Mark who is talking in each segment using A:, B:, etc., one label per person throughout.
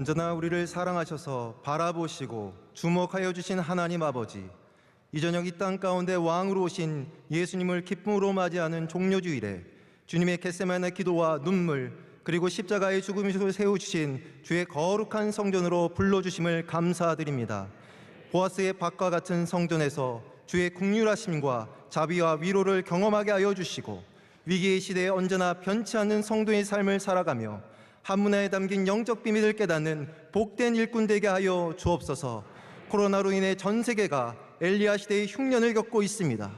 A: 언제나 우리를 사랑하셔서 바라보시고 주목하여 주신 하나님 아버지, 이 저녁 이 땅 가운데 왕으로 오신 예수님을 기쁨으로 맞이하는 종료주일에 주님의 겟세마네 기도와 눈물, 그리고 십자가의 죽음으로 세워주신 주의 거룩한 성전으로 불러주심을 감사드립니다. 보아스의 밭과 같은 성전에서 주의 긍휼하심과 자비와 위로를 경험하게 하여 주시고, 위기의 시대에 언제나 변치 않는 성도의 삶을 살아가며 한문화에 담긴 영적 비밀을 깨닫는 복된 일꾼 되게 하여 주옵소서. 코로나로 인해 전 세계가 엘리야 시대의 흉년을 겪고 있습니다.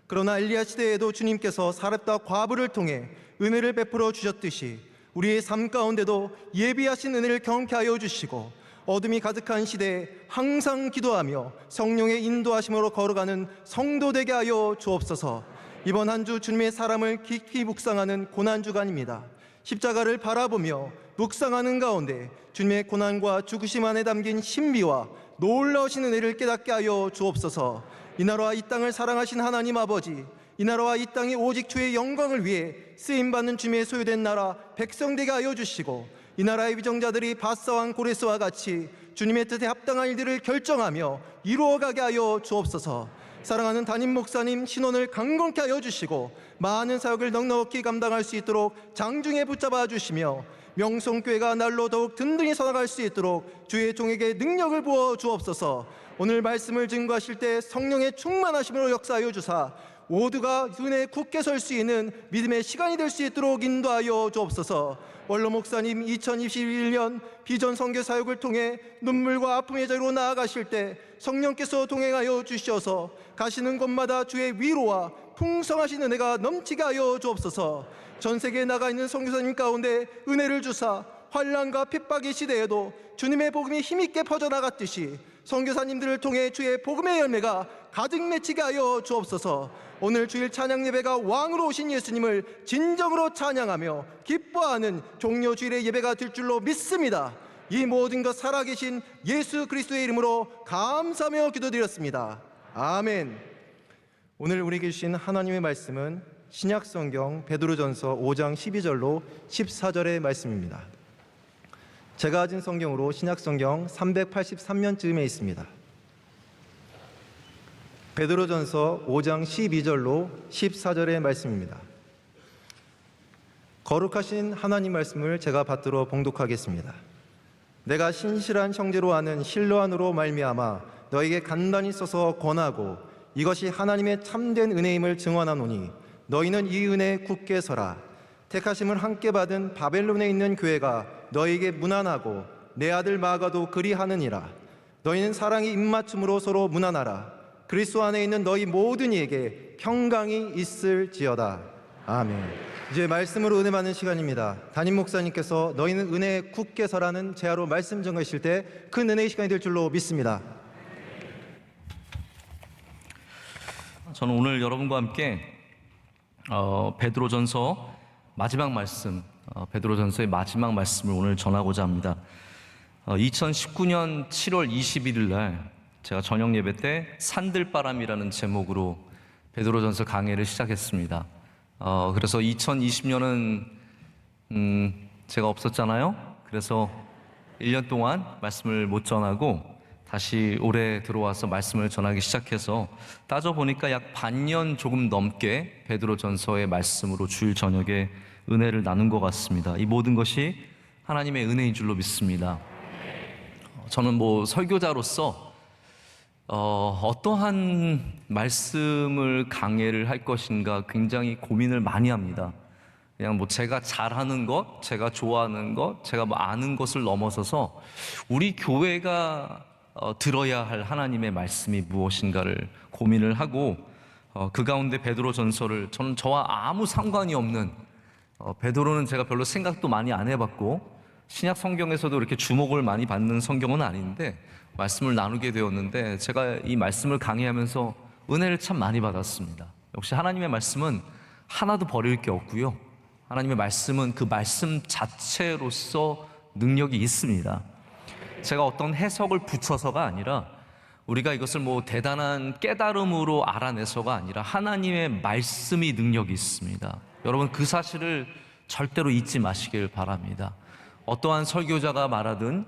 A: 그러나 엘리야 시대에도 주님께서 사렙과 과부를 통해 은혜를 베풀어 주셨듯이 우리의 삶 가운데도 예비하신 은혜를 경험케 하여 주시고, 어둠이 가득한 시대에 항상 기도하며 성령의 인도하심으로 걸어가는 성도 되게 하여 주옵소서. 이번 한 주 주님의 사람을 깊이 묵상하는 고난주간입니다. 십자가를 바라보며 묵상하는 가운데 주님의 고난과 죽으심 안에 담긴 신비와 놀라우신 은혜를 깨닫게 하여 주옵소서. 이 나라와 이 땅을 사랑하신 하나님 아버지, 이 나라와 이 땅이 오직 주의 영광을 위해 쓰임받는 주님의 소유된 나라 백성 되게 하여 주시고, 이 나라의 위정자들이 밧사왕 고레스와 같이 주님의 뜻에 합당한 일들을 결정하며 이루어가게 하여 주옵소서. 사랑하는 담임 목사님 신원을 강건케 하여 주시고, 많은 사역을 넉넉히 감당할 수 있도록 장중에 붙잡아 주시며, 명성교회가 날로 더욱 든든히 살아갈 수 있도록 주의 종에게 능력을 부어 주옵소서. 오늘 말씀을 증거하실 때 성령의 충만하심으로 역사하여 주사 모두가 은혜에 굳게 설 수 있는 믿음의 시간이 될 수 있도록 인도하여 주옵소서. 원로 목사님 2021년 비전 선교 사역을 통해 눈물과 아픔의 자리로 나아가실 때 성령께서 동행하여 주셔서 가시는 곳마다 주의 위로와 풍성하신 은혜가 넘치게 하여 주옵소서. 전 세계에 나가 있는 선교사님 가운데 은혜를 주사 환난과 핍박의 시대에도 주님의 복음이 힘있게 퍼져나갔듯이 선교사님들을 통해 주의 복음의 열매가 가득 맺히게 하여 주옵소서. 오늘 주일 찬양 예배가 왕으로 오신 예수님을 진정으로 찬양하며 기뻐하는 종료 주일의 예배가 될 줄로 믿습니다. 이 모든 것 살아계신 예수 그리스도의 이름으로 감사하며 기도드렸습니다. 아멘. 오늘 우리에게 주신 하나님의 말씀은 신약성경 베드로전서 5장 12절로 14절의 말씀입니다. 제가 가진 성경으로 신약성경 383면쯤에 있습니다. 베드로전서 5장 12절로 14절의 말씀입니다. 거룩하신 하나님 말씀을 제가 받들어 봉독하겠습니다. 내가 신실한 형제로 아는 실로안으로 말미암아 너에게 간단히 써서 권하고 이것이 하나님의 참된 은혜임을 증언하노니, 너희는 이 은혜에 굳게 서라. 택하심을 함께 받은 바벨론에 있는 교회가 너희에게 문안하고 내 아들 마가도 그리하느니라. 너희는 사랑의 입맞춤으로 서로 문안하라. 그리스도 안에 있는 너희 모든 이에게 평강이 있을지어다. 아멘. 이제 말씀으로 은혜 받는 시간입니다. 담임 목사님께서 너희는 은혜에 굳게 서라는 제하로 말씀 전하실 때 큰 은혜의 시간이 될 줄로 믿습니다.
B: 저는 오늘 여러분과 함께 베드로전서 마지막 말씀, 베드로전서의 마지막 말씀을 오늘 전하고자 합니다. 2019년 7월 21일 날 제가 저녁 예배 때 산들바람이라는 제목으로 베드로전서 강해를 시작했습니다. 그래서 2020년은 제가 없었잖아요. 그래서 1년 동안 말씀을 못 전하고 다시 올해 들어와서 말씀을 전하기 시작해서 따져보니까 약 반년 조금 넘게 베드로전서의 말씀으로 주일 저녁에 은혜를 나눈 것 같습니다. 이 모든 것이 하나님의 은혜인 줄로 믿습니다. 저는 설교자로서 어떠한 말씀을 강해를 할 것인가 굉장히 고민을 많이 합니다. 그냥 제가 잘하는 것, 제가 좋아하는 것, 제가 아는 것을 넘어서서 우리 교회가 들어야 할 하나님의 말씀이 무엇인가를 고민을 하고, 그 가운데 베드로전서를 저는 저와 아무 상관이 없는, 베드로는 제가 별로 생각도 많이 안 해봤고 신약 성경에서도 이렇게 주목을 많이 받는 성경은 아닌데 말씀을 나누게 되었는데, 제가 이 말씀을 강의하면서 은혜를 참 많이 받았습니다. 역시 하나님의 말씀은 하나도 버릴 게 없고요, 하나님의 말씀은 그 말씀 자체로서 능력이 있습니다. 제가 어떤 해석을 붙여서가 아니라, 우리가 이것을 대단한 깨달음으로 알아내서가 아니라 하나님의 말씀이 능력이 있습니다. 여러분, 그 사실을 절대로 잊지 마시길 바랍니다. 어떠한 설교자가 말하든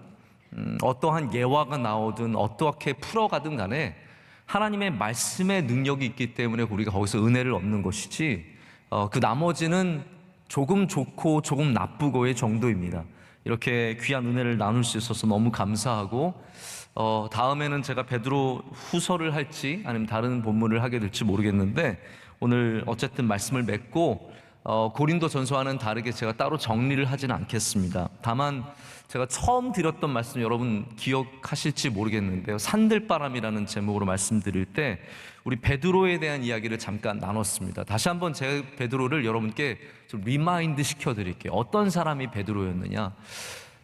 B: 어떠한 예화가 나오든 어떻게 풀어가든 간에 하나님의 말씀의 능력이 있기 때문에 우리가 거기서 은혜를 얻는 것이지, 그 나머지는 조금 좋고 조금 나쁘고의 정도입니다. 이렇게 귀한 은혜를 나눌 수 있어서 너무 감사하고, 다음에는 제가 베드로 후서를 할지 아니면 다른 본문을 하게 될지 모르겠는데, 오늘 어쨌든 말씀을 맺고 고린도 전서와는 다르게 제가 따로 정리를 하지는 않겠습니다. 다만 제가 처음 드렸던 말씀 여러분 기억하실지 모르겠는데요, 산들바람이라는 제목으로 말씀드릴 때 우리 베드로에 대한 이야기를 잠깐 나눴습니다. 다시 한번 제가 베드로를 여러분께 좀 리마인드 시켜드릴게요. 어떤 사람이 베드로였느냐.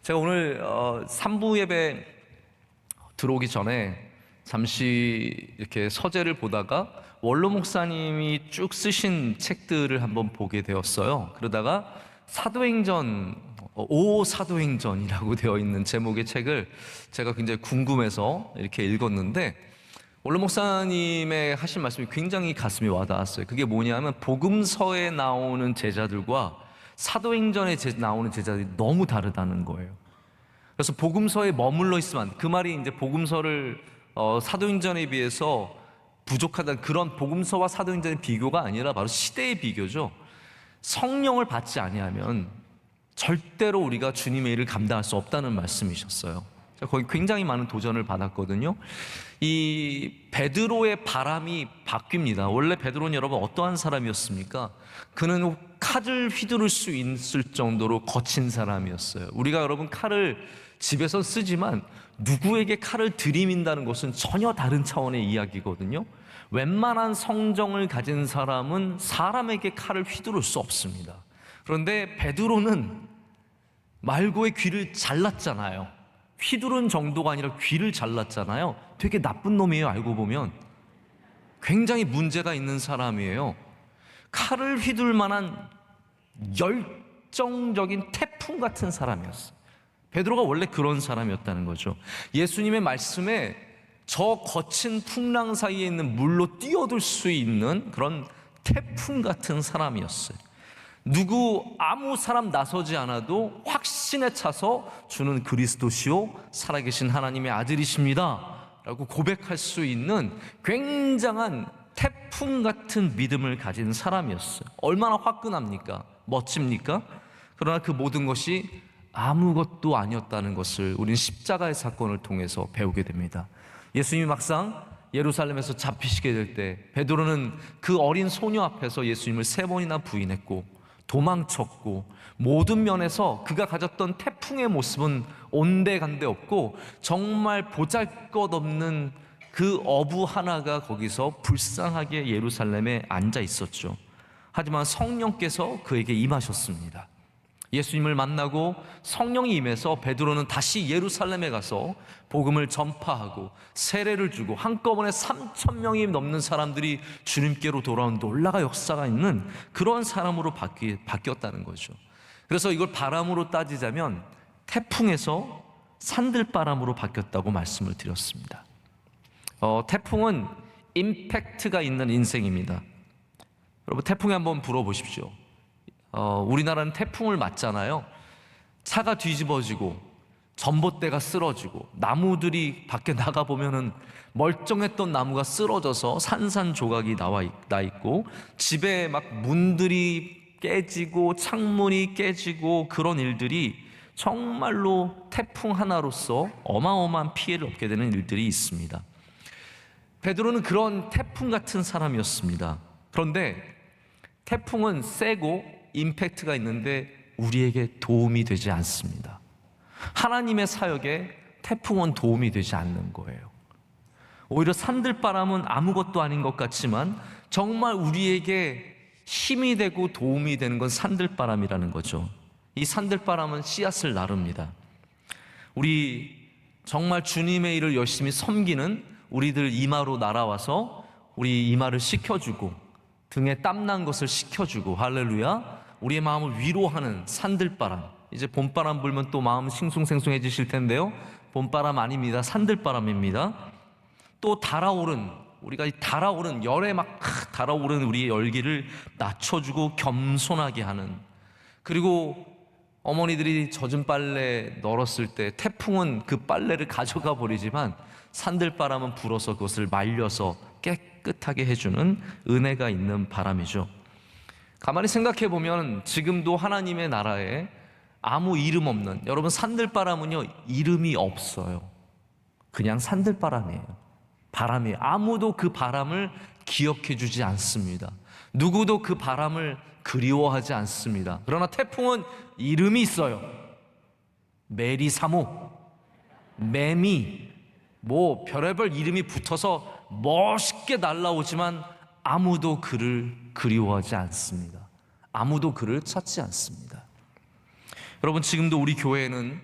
B: 제가 오늘 3부 예배 들어오기 전에 잠시 이렇게 서재를 보다가 원로 목사님이 쭉 쓰신 책들을 한번 보게 되었어요. 그러다가 사도행전이라고 되어 있는 제목의 책을 제가 굉장히 궁금해서 이렇게 읽었는데, 원로 목사님의 하신 말씀이 굉장히 가슴에 와닿았어요. 그게 뭐냐면 복음서에 나오는 제자들과 사도행전에 나오는 제자들이 너무 다르다는 거예요. 그래서 복음서에 머물러 있으면, 그 말이 이제 복음서를 사도행전에 비해서 부족하다는 그런 복음서와 사도행전의 비교가 아니라 바로 시대의 비교죠. 성령을 받지 아니하면 절대로 우리가 주님의 일을 감당할 수 없다는 말씀이셨어요. 제가 거기 굉장히 많은 도전을 받았거든요. 이 베드로의 바람이 바뀝니다. 원래 베드로는 여러분 어떠한 사람이었습니까? 그는 칼을 휘두를 수 있을 정도로 거친 사람이었어요. 우리가 여러분 칼을 집에서 쓰지만 누구에게 칼을 들이민다는 것은 전혀 다른 차원의 이야기거든요. 웬만한 성정을 가진 사람은 사람에게 칼을 휘두를 수 없습니다. 그런데 베드로는 말고의 귀를 잘랐잖아요. 휘두른 정도가 아니라 귀를 잘랐잖아요. 되게 나쁜 놈이에요. 알고 보면 굉장히 문제가 있는 사람이에요. 칼을 휘둘 만한 열정적인 태풍 같은 사람이었어요. 베드로가 원래 그런 사람이었다는 거죠. 예수님의 말씀에 저 거친 풍랑 사이에 있는 물로 뛰어들 수 있는 그런 태풍 같은 사람이었어요. 아무 사람 나서지 않아도 확신에 차서 주는 그리스도시요 살아계신 하나님의 아들이십니다 라고 고백할 수 있는 굉장한 태풍 같은 믿음을 가진 사람이었어요. 얼마나 화끈합니까? 멋집니까? 그러나 그 모든 것이 아무것도 아니었다는 것을 우리는 십자가의 사건을 통해서 배우게 됩니다. 예수님이 막상 예루살렘에서 잡히시게 될 때 베드로는 그 어린 소녀 앞에서 예수님을 3번이나 부인했고 도망쳤고, 모든 면에서 그가 가졌던 태풍의 모습은 온데간데 없고 정말 보잘것없는 그 어부 하나가 거기서 불쌍하게 예루살렘에 앉아 있었죠. 하지만 성령께서 그에게 임하셨습니다. 예수님을 만나고 성령이 임해서 베드로는 다시 예루살렘에 가서 복음을 전파하고 세례를 주고 한꺼번에 3,000명이 넘는 사람들이 주님께로 돌아온 놀라운 역사가 있는 그런 사람으로 바뀌었다는 거죠. 그래서 이걸 바람으로 따지자면 태풍에서 산들바람으로 바뀌었다고 말씀을 드렸습니다. 태풍은 임팩트가 있는 인생입니다. 여러분 태풍에 한번 불어보십시오. 우리나라는 태풍을 맞잖아요. 차가 뒤집어지고 전봇대가 쓰러지고 나무들이 밖에 나가보면은 멀쩡했던 나무가 쓰러져서 산산조각이 나 있고, 집에 막 문들이 깨지고 창문이 깨지고, 그런 일들이 정말로 태풍 하나로서 어마어마한 피해를 얻게 되는 일들이 있습니다. 베드로는 그런 태풍 같은 사람이었습니다. 그런데 태풍은 세고 임팩트가 있는데 우리에게 도움이 되지 않습니다. 하나님의 사역에 태풍은 도움이 되지 않는 거예요. 오히려 산들바람은 아무것도 아닌 것 같지만 정말 우리에게 힘이 되고 도움이 되는 건 산들바람이라는 거죠. 이 산들바람은 씨앗을 나릅니다. 우리 정말 주님의 일을 열심히 섬기는 우리들 이마로 날아와서 우리 이마를 식혀주고 등에 땀난 것을 식혀주고, 할렐루야, 우리의 마음을 위로하는 산들바람. 이제 봄바람 불면 또 마음 싱숭생숭해지실 텐데요, 봄바람 아닙니다. 산들바람입니다. 또 우리가 열에 막 달아오른 우리의 열기를 낮춰주고 겸손하게 하는, 그리고 어머니들이 젖은 빨래 널었을 때 태풍은 그 빨래를 가져가 버리지만 산들바람은 불어서 그것을 말려서 깨끗하게 해주는 은혜가 있는 바람이죠. 가만히 생각해 보면 지금도 하나님의 나라에 아무 이름 없는, 여러분 산들바람은요 이름이 없어요. 그냥 산들바람이에요. 바람이에요. 아무도 그 바람을 기억해 주지 않습니다. 누구도 그 바람을 그리워하지 않습니다. 그러나 태풍은 이름이 있어요. 메리 3호, 매미, 뭐 별의별 이름이 붙어서 멋있게 날아오지만 아무도 그를 그리워하지 않습니다. 아무도 그를 찾지 않습니다. 여러분, 지금도 우리 교회에는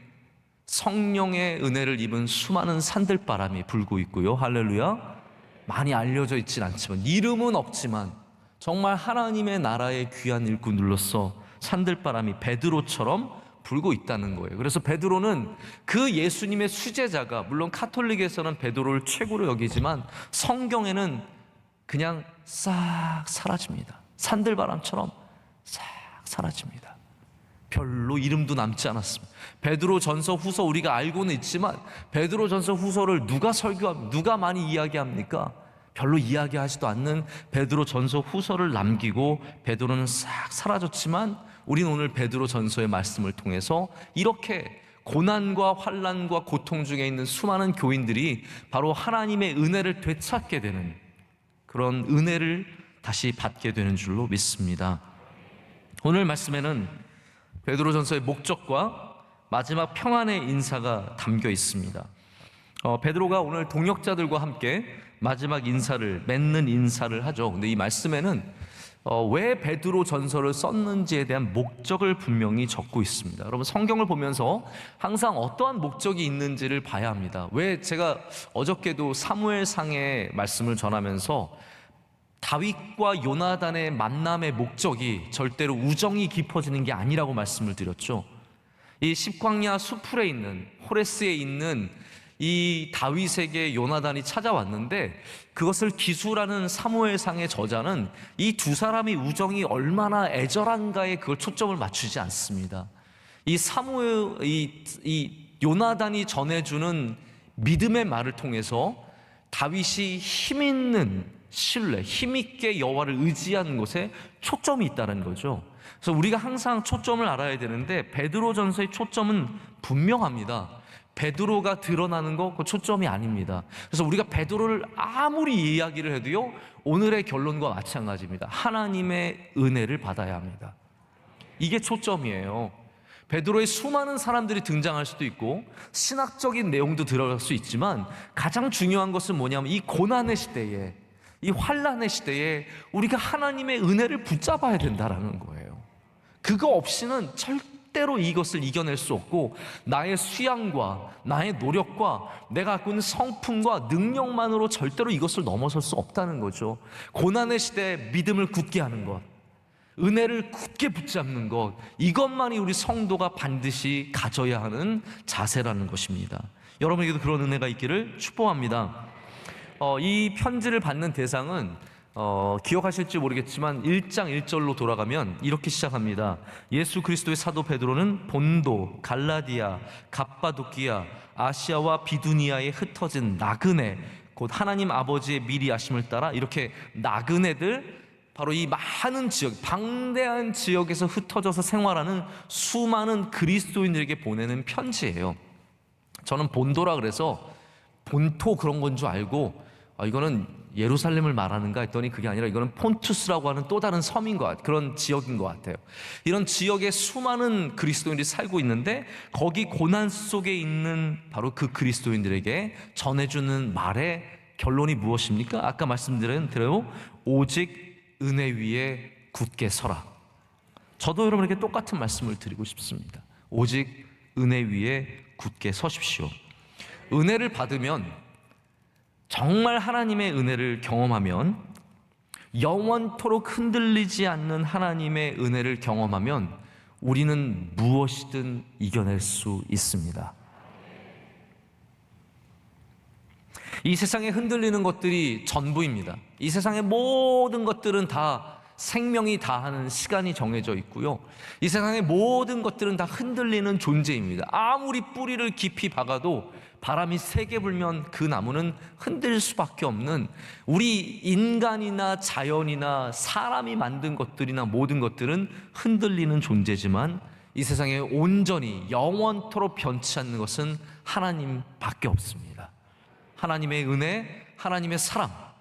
B: 성령의 은혜를 입은 수많은 산들바람이 불고 있고요. 할렐루야. 많이 알려져 있진 않지만, 이름은 없지만 정말 하나님의 나라의 귀한 일꾼들로서 산들바람이 베드로처럼 불고 있다는 거예요. 그래서 베드로는 그 예수님의 수제자가, 물론 카톨릭에서는 베드로를 최고로 여기지만 성경에는 그냥 싹 사라집니다. 산들바람처럼 싹 사라집니다. 별로 이름도 남지 않았습니다. 베드로 전서 후서 우리가 알고는 있지만 베드로 전서 후서를 누가 설교합니까? 누가 많이 이야기합니까? 별로 이야기하지도 않는 베드로 전서 후서를 남기고 베드로는 싹 사라졌지만, 우리는 오늘 베드로 전서의 말씀을 통해서 이렇게 고난과 환난과 고통 중에 있는 수많은 교인들이 바로 하나님의 은혜를 되찾게 되는, 그런 은혜를 다시 받게 되는 줄로 믿습니다. 오늘 말씀에는 베드로 전서의 목적과 마지막 평안의 인사가 담겨 있습니다. 베드로가 오늘 동역자들과 함께 마지막 인사를, 맺는 인사를 하죠. 근데 이 말씀에는 왜 베드로 전서를 썼는지에 대한 목적을 분명히 적고 있습니다. 여러분, 성경을 보면서 항상 어떠한 목적이 있는지를 봐야 합니다. 왜 제가 어저께도 사무엘상의 말씀을 전하면서 다윗과 요나단의 만남의 목적이 절대로 우정이 깊어지는 게 아니라고 말씀을 드렸죠. 이 십광야 수풀에 있는, 호레스에 있는 이 다윗에게 요나단이 찾아왔는데, 그것을 기술하는 사무엘상의 저자는 이 두 사람의 우정이 얼마나 애절한가에 그걸 초점을 맞추지 않습니다. 이 요나단이 전해주는 믿음의 말을 통해서 다윗이 힘 있는 신뢰, 힘있게 여호와를 의지하는 것에 초점이 있다는 거죠. 그래서 우리가 항상 초점을 알아야 되는데, 베드로전서의 초점은 분명합니다. 베드로가 드러나는 거 그 초점이 아닙니다. 그래서 우리가 베드로를 아무리 이야기를 해도요, 오늘의 결론과 마찬가지입니다. 하나님의 은혜를 받아야 합니다. 이게 초점이에요. 베드로의 수많은 사람들이 등장할 수도 있고 신학적인 내용도 들어갈 수 있지만, 가장 중요한 것은 뭐냐면 이 고난의 시대에, 이 환난의 시대에 우리가 하나님의 은혜를 붙잡아야 된다라는 거예요. 그거 없이는 절대로 이것을 이겨낼 수 없고, 나의 수양과 나의 노력과 내가 갖고 있는 성품과 능력만으로 절대로 이것을 넘어설 수 없다는 거죠. 고난의 시대에 믿음을 굳게 하는 것, 은혜를 굳게 붙잡는 것, 이것만이 우리 성도가 반드시 가져야 하는 자세라는 것입니다. 여러분에게도 그런 은혜가 있기를 축복합니다. 이 편지를 받는 대상은 기억하실지 모르겠지만 1장 1절로 돌아가면 이렇게 시작합니다. 예수 그리스도의 사도 베드로는 본도, 갈라디아, 갑바도키아, 아시아와 비두니아에 흩어진 나그네, 곧 하나님 아버지의 미리 아심을 따라 이렇게 나그네들, 바로 이 많은 지역, 방대한 지역에서 흩어져서 생활하는 수많은 그리스도인들에게 보내는 편지예요. 저는 본도라 그래서 본토 그런 건 줄 알고 이거는 예루살렘을 말하는가 했더니 그게 아니라 이거는 폰투스라고 하는 또 다른 섬인 것 같아요. 그런 지역인 것 같아요. 이런 지역에 수많은 그리스도인들이 살고 있는데, 거기 고난 속에 있는 바로 그 그리스도인들에게 전해주는 말의 결론이 무엇입니까? 아까 말씀드린 대로 오직 은혜 위에 굳게 서라. 저도 여러분에게 똑같은 말씀을 드리고 싶습니다. 오직 은혜 위에 굳게 서십시오. 은혜를 받으면, 정말 하나님의 은혜를 경험하면, 영원토록 흔들리지 않는 하나님의 은혜를 경험하면 우리는 무엇이든 이겨낼 수 있습니다. 이 세상에 흔들리는 것들이 전부입니다. 이 세상의 모든 것들은 다 생명이 다하는 시간이 정해져 있고요. 이 세상의 모든 것들은 다 흔들리는 존재입니다. 아무리 뿌리를 깊이 박아도 바람이 세게 불면 그 나무는 흔들릴 수밖에 없는, 우리 인간이나 자연이나 사람이 만든 것들이나 모든 것들은 흔들리는 존재지만 이 세상에 온전히 영원토록 변치 않는 것은 하나님밖에 없습니다. 하나님의 은혜, 하나님의 사랑,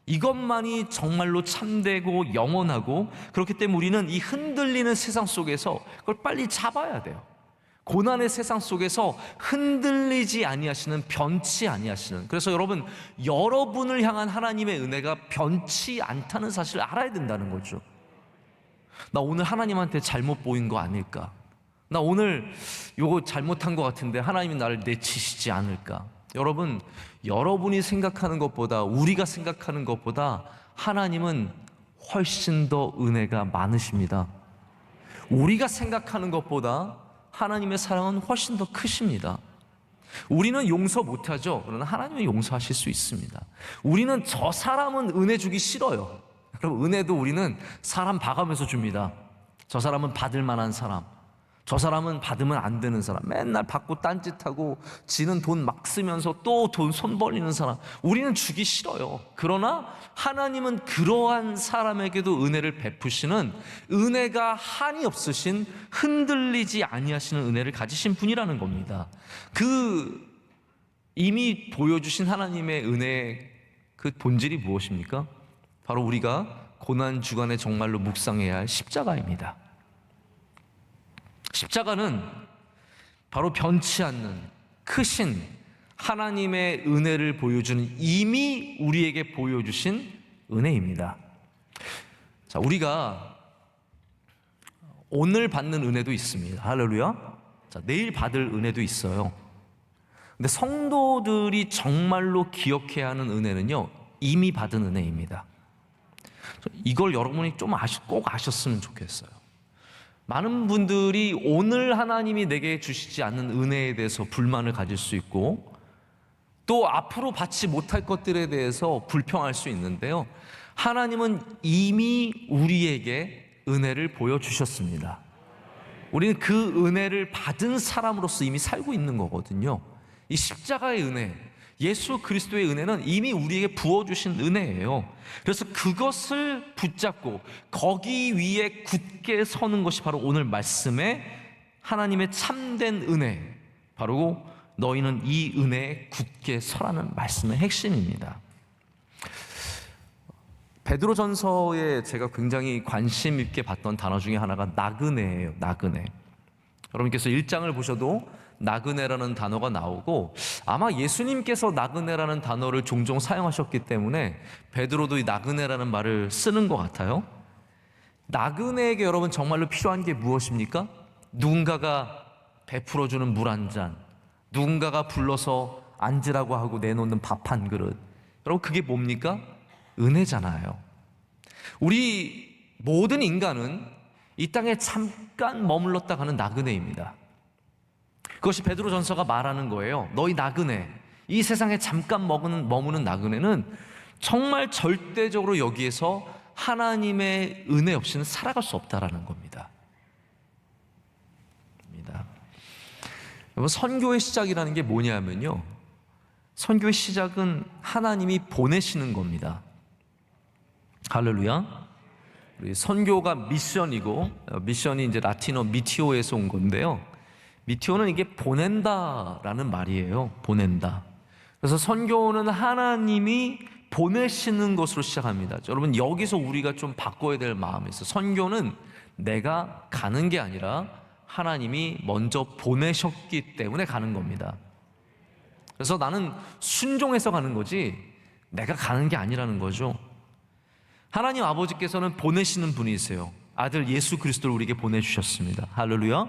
B: 이것만이 정말로 참되고 영원하고, 그렇기 때문에 우리는 이 흔들리는 세상 속에서 그걸 빨리 잡아야 돼요. 고난의 세상 속에서 흔들리지 아니하시는, 변치 아니하시는, 그래서 여러분, 여러분을 향한 하나님의 은혜가 변치 않다는 사실을 알아야 된다는 거죠. 나 오늘 하나님한테 잘못 보인 거 아닐까? 나 오늘 요거 잘못한 것 같은데 하나님이 나를 내치시지 않을까? 여러분, 여러분이 생각하는 것보다, 우리가 생각하는 것보다 하나님은 훨씬 더 은혜가 많으십니다. 우리가 생각하는 것보다 하나님의 사랑은 훨씬 더 크십니다. 우리는 용서 못하죠. 그러나 하나님은 용서하실 수 있습니다. 우리는 저 사람은 은혜 주기 싫어요. 여러분, 은혜도 우리는 사람 봐가면서 줍니다. 저 사람은 받을 만한 사람, 저 사람은 받으면 안 되는 사람, 맨날 받고 딴짓하고 지는 돈 막 쓰면서 또 돈 손 벌리는 사람, 우리는 주기 싫어요. 그러나 하나님은 그러한 사람에게도 은혜를 베푸시는, 은혜가 한이 없으신, 흔들리지 아니하시는 은혜를 가지신 분이라는 겁니다. 그 이미 보여주신 하나님의 은혜의 그 본질이 무엇입니까? 바로 우리가 고난 주간에 정말로 묵상해야 할 십자가입니다. 십자가는 바로 변치 않는 크신 하나님의 은혜를 보여주는, 이미 우리에게 보여주신 은혜입니다. 자, 우리가 오늘 받는 은혜도 있습니다. 할렐루야. 자, 내일 받을 은혜도 있어요. 근데 성도들이 정말로 기억해야 하는 은혜는요, 이미 받은 은혜입니다. 이걸 여러분이 좀 꼭 아셨으면 좋겠어요. 많은 분들이 오늘 하나님이 내게 주시지 않는 은혜에 대해서 불만을 가질 수 있고, 또 앞으로 받지 못할 것들에 대해서 불평할 수 있는데요, 하나님은 이미 우리에게 은혜를 보여주셨습니다. 우리는 그 은혜를 받은 사람으로서 이미 살고 있는 거거든요. 이 십자가의 은혜, 예수 그리스도의 은혜는 이미 우리에게 부어주신 은혜예요. 그래서 그것을 붙잡고 거기 위에 굳게 서는 것이 바로 오늘 말씀의 하나님의 참된 은혜, 바로 너희는 이 은혜에 굳게 서라는 말씀의 핵심입니다. 베드로전서에 제가 굉장히 관심 있게 봤던 단어 중에 하나가 나그네예요. 나그네. 여러분께서 1장을 보셔도 나그네라는 단어가 나오고, 아마 예수님께서 나그네라는 단어를 종종 사용하셨기 때문에 베드로도 이 나그네라는 말을 쓰는 것 같아요. 나그네에게 여러분 정말로 필요한 게 무엇입니까? 누군가가 베풀어주는 물 한 잔, 누군가가 불러서 앉으라고 하고 내놓는 밥 한 그릇. 여러분, 그게 뭡니까? 은혜잖아요. 우리 모든 인간은 이 땅에 잠깐 머물렀다 가는 나그네입니다. 그것이 베드로전서가 말하는 거예요. 너희 나그네, 이 세상에 잠깐 머무는 나그네는 정말 절대적으로 여기에서 하나님의 은혜 없이는 살아갈 수 없다라는 겁니다. 여러분, 선교의 시작이라는 게 뭐냐면요, 선교의 시작은 하나님이 보내시는 겁니다. 할렐루야. 우리 선교가 미션이고, 미션이 이제 라틴어 미티오에서 온 건데요, 미티오는 이게 보낸다라는 말이에요. 보낸다. 그래서 선교는 하나님이 보내시는 것으로 시작합니다. 여러분, 여기서 우리가 좀 바꿔야 될 마음이 있어요. 선교는 내가 가는 게 아니라 하나님이 먼저 보내셨기 때문에 가는 겁니다. 그래서 나는 순종해서 가는 거지 내가 가는 게 아니라는 거죠. 하나님 아버지께서는 보내시는 분이세요. 아들 예수 그리스도를 우리에게 보내주셨습니다. 할렐루야.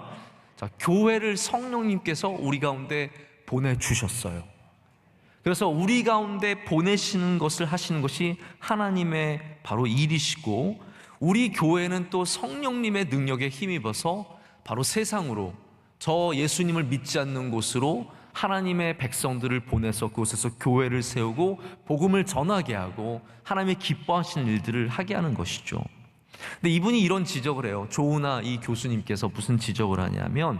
B: 자, 교회를 성령님께서 우리 가운데 보내주셨어요. 그래서 우리 가운데 보내시는 것을 하시는 것이 하나님의 바로 일이시고, 우리 교회는 또 성령님의 능력에 힘입어서 바로 세상으로, 저 예수님을 믿지 않는 곳으로 하나님의 백성들을 보내서 그곳에서 교회를 세우고 복음을 전하게 하고 하나님의 기뻐하시는 일들을 하게 하는 것이죠. 근데 이분이 이런 지적을 해요. 조우나 이 교수님께서 무슨 지적을 하냐면,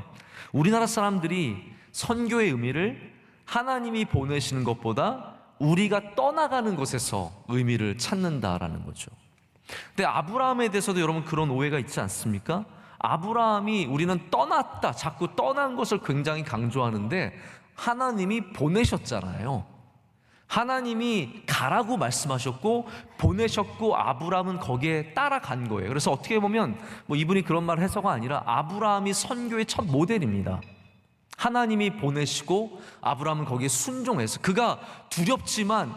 B: 우리나라 사람들이 선교의 의미를 하나님이 보내시는 것보다 우리가 떠나가는 것에서 의미를 찾는다라는 거죠. 근데 아브라함에 대해서도 여러분 그런 오해가 있지 않습니까? 아브라함이 우리는 떠났다, 자꾸 떠난 것을 굉장히 강조하는데 하나님이 보내셨잖아요. 하나님이 가라고 말씀하셨고 보내셨고 아브라함은 거기에 따라간 거예요. 그래서 어떻게 보면 이분이 그런 말을 해서가 아니라 아브라함이 선교의 첫 모델입니다. 하나님이 보내시고 아브라함은 거기에 순종해서, 그가 두렵지만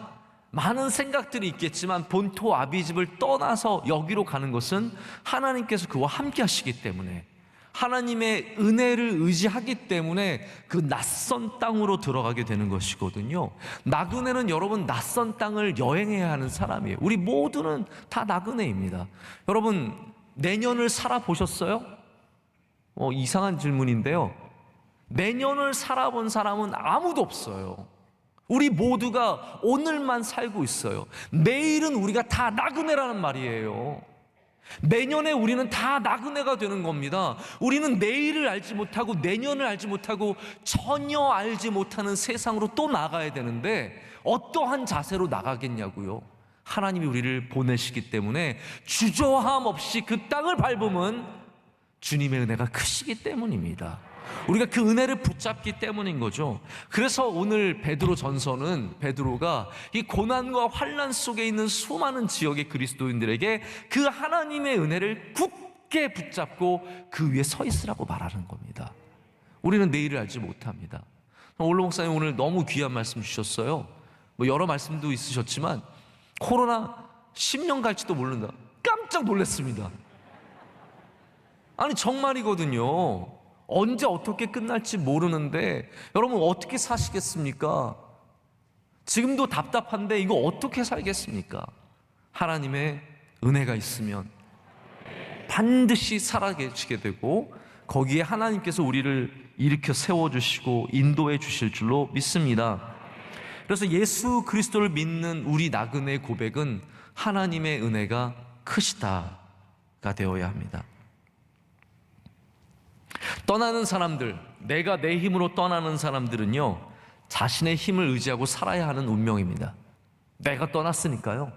B: 많은 생각들이 있겠지만 본토 아비집을 떠나서 여기로 가는 것은 하나님께서 그와 함께 하시기 때문에, 하나님의 은혜를 의지하기 때문에 그 낯선 땅으로 들어가게 되는 것이거든요. 나그네는 여러분 낯선 땅을 여행해야 하는 사람이에요. 우리 모두는 다 나그네입니다. 여러분 내년을 살아보셨어요? 이상한 질문인데요, 내년을 살아본 사람은 아무도 없어요. 우리 모두가 오늘만 살고 있어요. 내일은 우리가 다 나그네라는 말이에요. 내년에 우리는 다 나그네가 되는 겁니다. 우리는 내일을 알지 못하고 내년을 알지 못하고 전혀 알지 못하는 세상으로 또 나가야 되는데 어떠한 자세로 나가겠냐고요. 하나님이 우리를 보내시기 때문에 주저함 없이 그 땅을 밟으면 주님의 은혜가 크시기 때문입니다. 우리가 그 은혜를 붙잡기 때문인 거죠. 그래서 오늘 베드로 전서는 베드로가 이 고난과 환난 속에 있는 수많은 지역의 그리스도인들에게 그 하나님의 은혜를 굳게 붙잡고 그 위에 서 있으라고 말하는 겁니다. 우리는 내일을 알지 못합니다. 올로 목사님 오늘 너무 귀한 말씀 주셨어요. 여러 말씀도 있으셨지만 코로나 10년 갈지도 모른다. 깜짝 놀랐습니다. 아니 정말이거든요. 언제 어떻게 끝날지 모르는데 여러분 어떻게 사시겠습니까? 지금도 답답한데 이거 어떻게 살겠습니까? 하나님의 은혜가 있으면 반드시 살아계시게 되고 거기에 하나님께서 우리를 일으켜 세워주시고 인도해 주실 줄로 믿습니다. 그래서 예수 그리스도를 믿는 우리 나그네의 고백은 하나님의 은혜가 크시다가 되어야 합니다. 떠나는 사람들, 내가 내 힘으로 떠나는 사람들은요 자신의 힘을 의지하고 살아야 하는 운명입니다. 내가 떠났으니까요,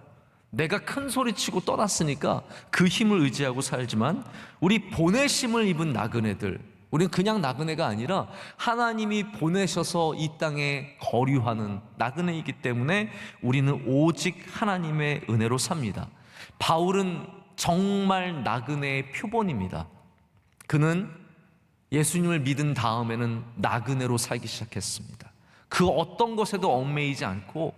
B: 내가 큰 소리치고 떠났으니까 그 힘을 의지하고 살지만 우리 보내심을 입은 나그네들, 우리는 그냥 나그네가 아니라 하나님이 보내셔서 이 땅에 거류하는 나그네이기 때문에 우리는 오직 하나님의 은혜로 삽니다. 바울은 정말 나그네의 표본입니다. 그는 예수님을 믿은 다음에는 나그네로 살기 시작했습니다. 그 어떤 것에도 얽매이지 않고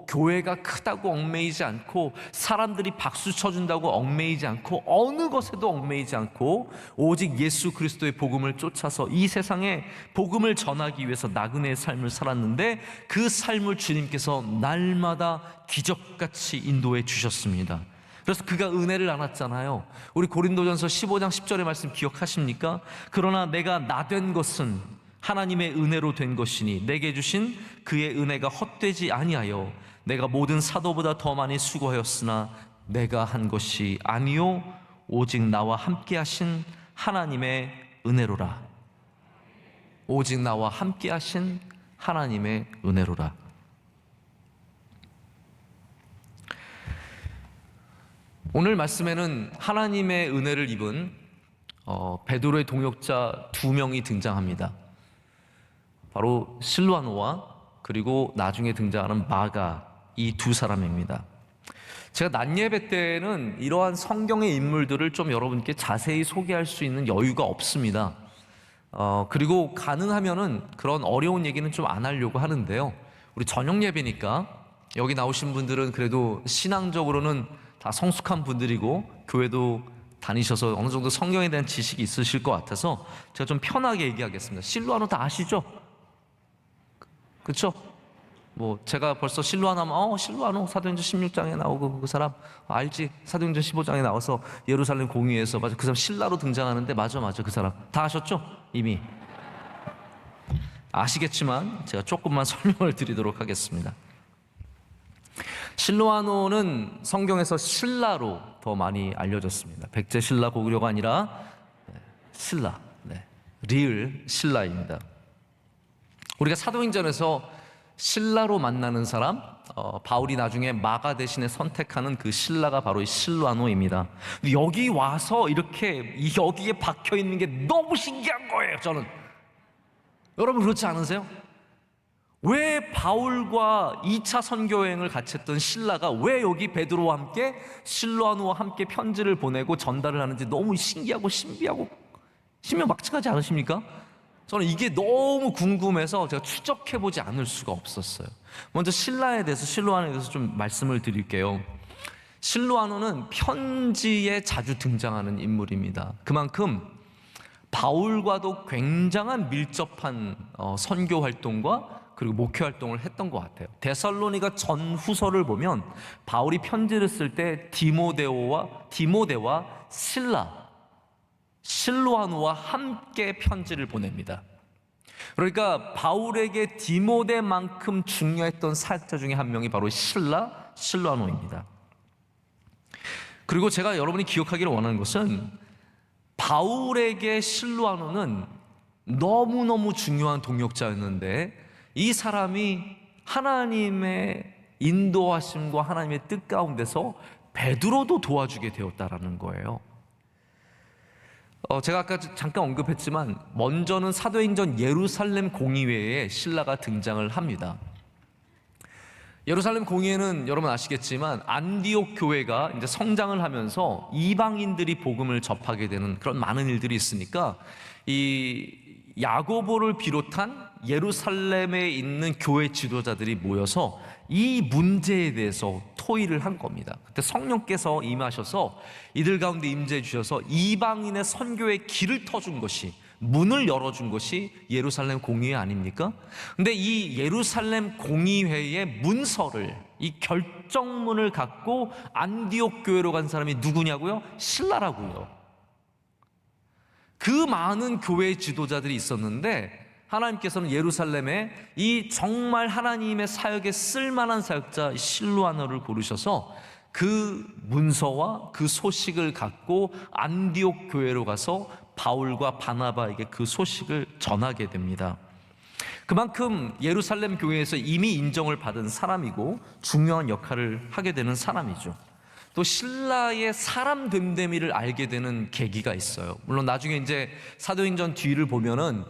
B: 교회가 크다고 얽매이지 않고 사람들이 박수 쳐준다고 얽매이지 않고 어느 것에도 얽매이지 않고 오직 예수 그리스도의 복음을 쫓아서 이 세상에 복음을 전하기 위해서 나그네의 삶을 살았는데 그 삶을 주님께서 날마다 기적같이 인도해 주셨습니다. 그래서 그가 은혜를 나눴잖아요. 우리 고린도전서 15장 10절의 말씀 기억하십니까? 그러나 내가 나된 것은 하나님의 은혜로 된 것이니 내게 주신 그의 은혜가 헛되지 아니하여 내가 모든 사도보다 더 많이 수고하였으나 내가 한 것이 아니요 오직 나와 함께 하신 하나님의 은혜로라. 오직 나와 함께 하신 하나님의 은혜로라. 오늘 말씀에는 하나님의 은혜를 입은 베드로의 동역자 2명이 등장합니다. 바로 실와노와 그리고 나중에 등장하는 마가, 이 두 사람입니다. 제가 낮 예배 때는 이러한 성경의 인물들을 좀 여러분께 자세히 소개할 수 있는 여유가 없습니다. 그리고 가능하면은 그런 어려운 얘기는 좀 안 하려고 하는데요. 우리 저녁 예배니까 여기 나오신 분들은 그래도 신앙적으로는 다 성숙한 분들이고 교회도 다니셔서 어느 정도 성경에 대한 지식이 있으실 것 같아서 제가 좀 편하게 얘기하겠습니다. 실로아노 다 아시죠? 그렇죠? 제가 벌써 실로아노 하면 실로아노 사도행전 16장에 나오고 그 사람 알지? 사도행전 15장에 나와서 예루살렘 공의회에서 맞아, 그 사람 신라로 등장하는데 맞아 그 사람 다 아셨죠? 이미 아시겠지만 제가 조금만 설명을 드리도록 하겠습니다. 실로아노는 성경에서 신라로 더 많이 알려졌습니다. 백제 신라 고구려가 아니라 신라, 리을 신라입니다. 우리가 사도행전에서 신라로 만나는 사람, 바울이 나중에 마가 대신에 선택하는 그 신라가 바로 이 실로아노입니다. 여기 와서 이렇게 여기에 박혀 있는 게 너무 신기한 거예요. 저는 여러분 그렇지 않으세요? 왜 바울과 2차 선교 여행을 같이 했던 신라가 왜 여기 베드로와 함께 실로아노와 함께 편지를 보내고 전달을 하는지 너무 신기하고 신비하고 신명막측하지 않으십니까? 저는 이게 너무 궁금해서 제가 추적해보지 않을 수가 없었어요. 먼저 실로아노에 대해서 좀 말씀을 드릴게요. 실로아노는 편지에 자주 등장하는 인물입니다. 그만큼 바울과도 굉장한 밀접한 선교 활동과 그리고 목회 활동을 했던 것 같아요. 데살로니가 전후서를 보면 바울이 편지를 쓸 때 디모데와 실로아노와 함께 편지를 보냅니다. 그러니까 바울에게 디모데만큼 중요했던 사역자 중에 한 명이 바로 실로아노입니다. 그리고 제가 여러분이 기억하기를 원하는 것은 바울에게 실로아노는 너무너무 중요한 동역자였는데 이 사람이 하나님의 인도하심과 하나님의 뜻 가운데서 베드로도 도와주게 되었다라는 거예요. 제가 아까 잠깐 언급했지만 먼저는 사도행전 예루살렘 공의회에 신라가 등장을 합니다. 예루살렘 공의회는 여러분 아시겠지만 안디옥 교회가 이제 성장을 하면서 이방인들이 복음을 접하게 되는 그런 많은 일들이 있으니까 이 야고보를 비롯한 예루살렘에 있는 교회 지도자들이 모여서 이 문제에 대해서 토의를 한 겁니다. 그때 성령께서 임하셔서 이들 가운데 임재해 주셔서 이방인의 선교의 길을 터준 것이, 문을 열어준 것이 예루살렘 공의회 아닙니까? 근데 이 예루살렘 공의회의 문서를, 이 결정문을 갖고 안디옥 교회로 간 사람이 누구냐고요? 신라라고요. 그 많은 교회 지도자들이 있었는데 하나님께서는 예루살렘에 이 정말 하나님의 사역에 쓸만한 사역자 실로아노를 고르셔서 그 문서와 그 소식을 갖고 안디옥 교회로 가서 바울과 바나바에게 그 소식을 전하게 됩니다. 그만큼 예루살렘 교회에서 이미 인정을 받은 사람이고 중요한 역할을 하게 되는 사람이죠. 또 신라의 사람 됨됨이를 알게 되는 계기가 있어요. 물론 나중에 이제 사도행전 뒤를 보면은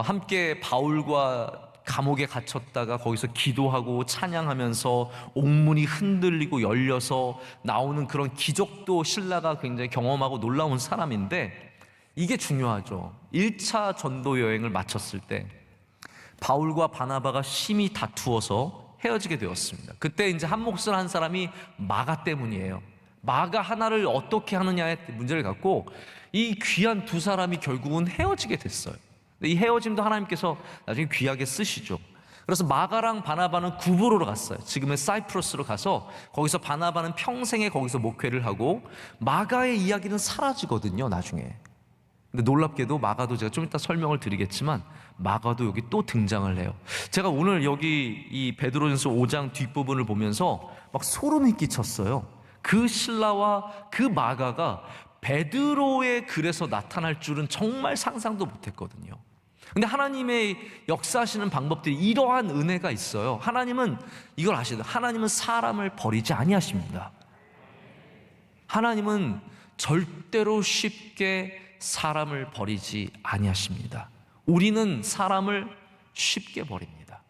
B: 함께 바울과 감옥에 갇혔다가 거기서 기도하고 찬양하면서 옥문이 흔들리고 열려서 나오는 그런 기적도 신라가 굉장히 경험하고 놀라운 사람인데 이게 중요하죠. 1차 전도 여행을 마쳤을 때 바울과 바나바가 심히 다투어서 헤어지게 되었습니다. 그때 이제 한 몫을 한 사람이 마가 때문이에요. 마가 하나를 어떻게 하느냐의 문제를 갖고 이 귀한 두 사람이 결국은 헤어지게 됐어요. 이 헤어짐도 하나님께서 나중에 귀하게 쓰시죠. 그래서 마가랑 바나바는 구브로로 갔어요. 지금의 사이프러스로 가서 거기서 바나바는 평생에 거기서 목회를 하고 마가의 이야기는 사라지거든요, 나중에. 근데 놀랍게도 마가도 제가 좀 이따 설명을 드리겠지만 마가도 여기 또 등장을 해요. 제가 오늘 여기 이 베드로전서 5장 뒷부분을 보면서 막 소름이 끼쳤어요. 그 신라와 그 마가가 베드로의 글에서 나타날 줄은 정말 상상도 못했거든요. 근데 하나님의 역사하시는 방법들이 이러한 은혜가 있어요. 하나님은 이걸 아시죠? 하나님은 사람을 버리지 아니하십니다. 하나님은 절대로 쉽게 사람을 버리지 아니하십니다. 우리는 사람을 쉽게 버립니다.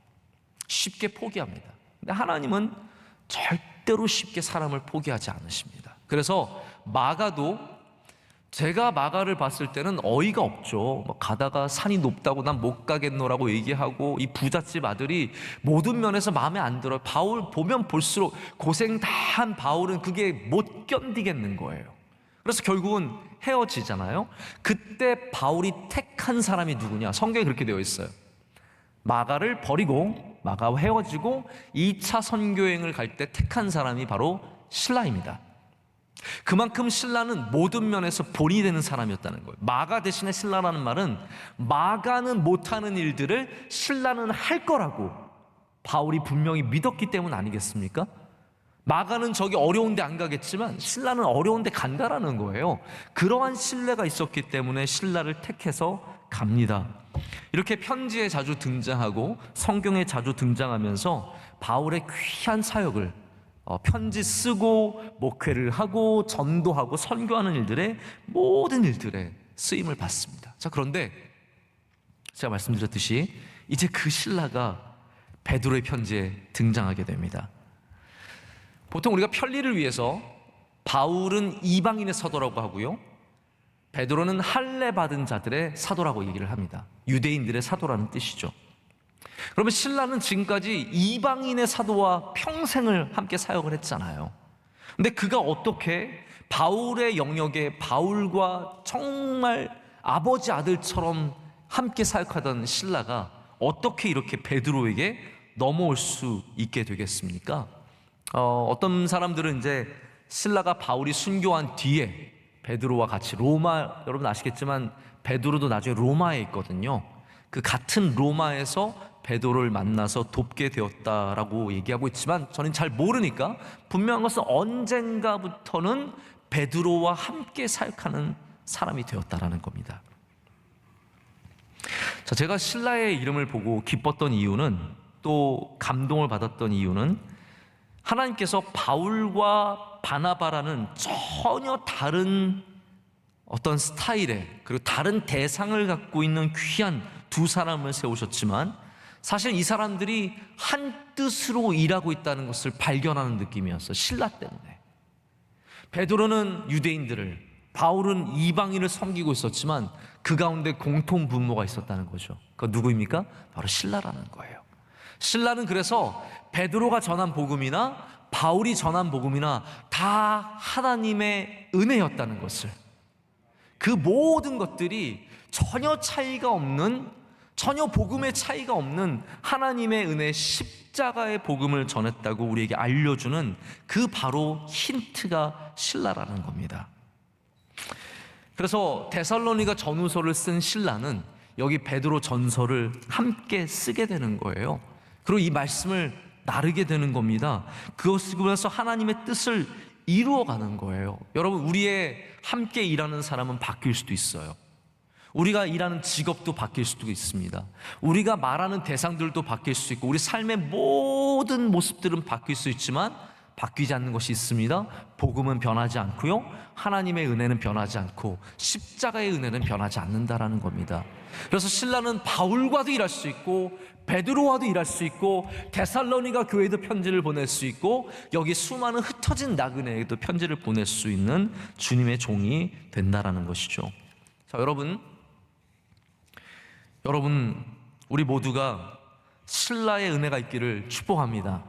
B: 쉽게 포기합니다. 근데 하나님은 절대로 쉽게 사람을 포기하지 않으십니다. 그래서 마가도 제가 마가를 봤을 때는 어이가 없죠. 가다가 산이 높다고 난 못 가겠노라고 얘기하고 이 부잣집 아들이 모든 면에서 마음에 안 들어요. 바울 보면 볼수록 고생 다 한 바울은 그게 못 견디겠는 거예요. 그래서 결국은 헤어지잖아요. 그때 바울이 택한 사람이 누구냐? 성경에 그렇게 되어 있어요. 마가를 버리고 마가와 헤어지고 2차 선교행을 갈 때 택한 사람이 바로 신라입니다. 그만큼 신라는 모든 면에서 본이 되는 사람이었다는 거예요. 마가 대신에 신라라는 말은 마가는 못하는 일들을 신라는 할 거라고 바울이 분명히 믿었기 때문 아니겠습니까? 마가는 저기 어려운데 안 가겠지만 신라는 어려운데 간다라는 거예요. 그러한 신뢰가 있었기 때문에 신라를 택해서 갑니다. 이렇게 편지에 자주 등장하고 성경에 자주 등장하면서 바울의 귀한 사역을 편지 쓰고 목회를 하고 전도하고 선교하는 일들의 모든 일들에 쓰임을 받습니다. 자, 그런데 제가 말씀드렸듯이 이제 그 신라가 베드로의 편지에 등장하게 됩니다. 보통 우리가 편리를 위해서 바울은 이방인의 사도라고 하고요, 베드로는 할례 받은 자들의 사도라고 얘기를 합니다. 유대인들의 사도라는 뜻이죠. 그러면 신라는 지금까지 이방인의 사도와 평생을 함께 사역을 했잖아요. 근데 그가 어떻게 바울의 영역에 바울과 정말 아버지 아들처럼 함께 사역하던 신라가 어떻게 이렇게 베드로에게 넘어올 수 있게 되겠습니까? 어떤 사람들은 이제 신라가 바울이 순교한 뒤에 베드로와 같이 로마, 여러분 아시겠지만 베드로도 나중에 로마에 있거든요. 그 같은 로마에서 베드로를 만나서 돕게 되었다라고 얘기하고 있지만 저는 잘 모르니까 분명한 것은 언젠가부터는 베드로와 함께 사역하는 사람이 되었다라는 겁니다. 자, 제가 신라의 이름을 보고 기뻤던 이유는, 또 감동을 받았던 이유는, 하나님께서 바울과 바나바라는 전혀 다른 어떤 스타일의, 그리고 다른 대상을 갖고 있는 귀한 두 사람을 세우셨지만 사실 이 사람들이 한 뜻으로 일하고 있다는 것을 발견하는 느낌이었어요. 신라 때문에. 베드로는 유대인들을, 바울은 이방인을 섬기고 있었지만 그 가운데 공통 분모가 있었다는 거죠. 그건 누구입니까? 바로 신라라는 거예요. 신라는 그래서 베드로가 전한 복음이나 바울이 전한 복음이나 다 하나님의 은혜였다는 것을, 그 모든 것들이 전혀 차이가 없는, 전혀 복음의 차이가 없는 하나님의 은혜 십자가의 복음을 전했다고 우리에게 알려주는 그 바로 힌트가 신라라는 겁니다. 그래서 데살로니가 전후서를 쓴 신라는 여기 베드로 전서를 함께 쓰게 되는 거예요. 그리고 이 말씀을 나르게 되는 겁니다. 그것을 보면서 하나님의 뜻을 이루어가는 거예요. 여러분, 우리의 함께 일하는 사람은 바뀔 수도 있어요. 우리가 일하는 직업도 바뀔 수도 있습니다. 우리가 말하는 대상들도 바뀔 수 있고, 우리 삶의 모든 모습들은 바뀔 수 있지만 바뀌지 않는 것이 있습니다. 복음은 변하지 않고요, 하나님의 은혜는 변하지 않고, 십자가의 은혜는 변하지 않는다라는 겁니다. 그래서 신라는 바울과도 일할 수 있고, 베드로와도 일할 수 있고, 데살로니가 교회도 편지를 보낼 수 있고, 여기 수많은 흩어진 나그네에게도 편지를 보낼 수 있는 주님의 종이 된다라는 것이죠. 자, 여러분, 우리 모두가 신라의 은혜가 있기를 축복합니다.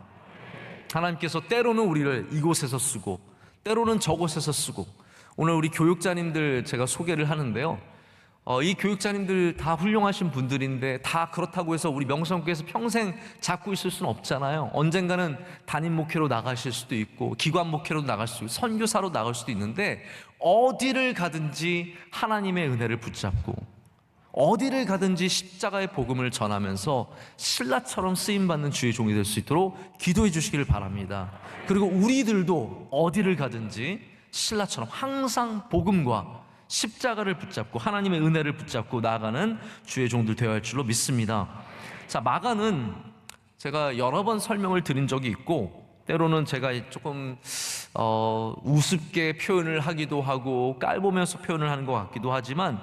B: 하나님께서 때로는 우리를 이곳에서 쓰고 때로는 저곳에서 쓰고, 오늘 우리 교육자님들 제가 소개를 하는데요, 이 교육자님들 다 훌륭하신 분들인데 다 그렇다고 해서 우리 명성교회에서 평생 잡고 있을 수는 없잖아요. 언젠가는 담임 목회로 나가실 수도 있고, 기관 목회로 나갈 수도 있고, 선교사로 나갈 수도 있는데, 어디를 가든지 하나님의 은혜를 붙잡고 어디를 가든지 십자가의 복음을 전하면서 신라처럼 쓰임받는 주의 종이 될 수 있도록 기도해 주시기를 바랍니다. 그리고 우리들도 어디를 가든지 신라처럼 항상 복음과 십자가를 붙잡고 하나님의 은혜를 붙잡고 나아가는 주의 종들 되어야 할 줄로 믿습니다. 자, 마가는 제가 여러 번 설명을 드린 적이 있고, 때로는 제가 조금 우습게 표현을 하기도 하고 깔보면서 표현을 하는 것 같기도 하지만,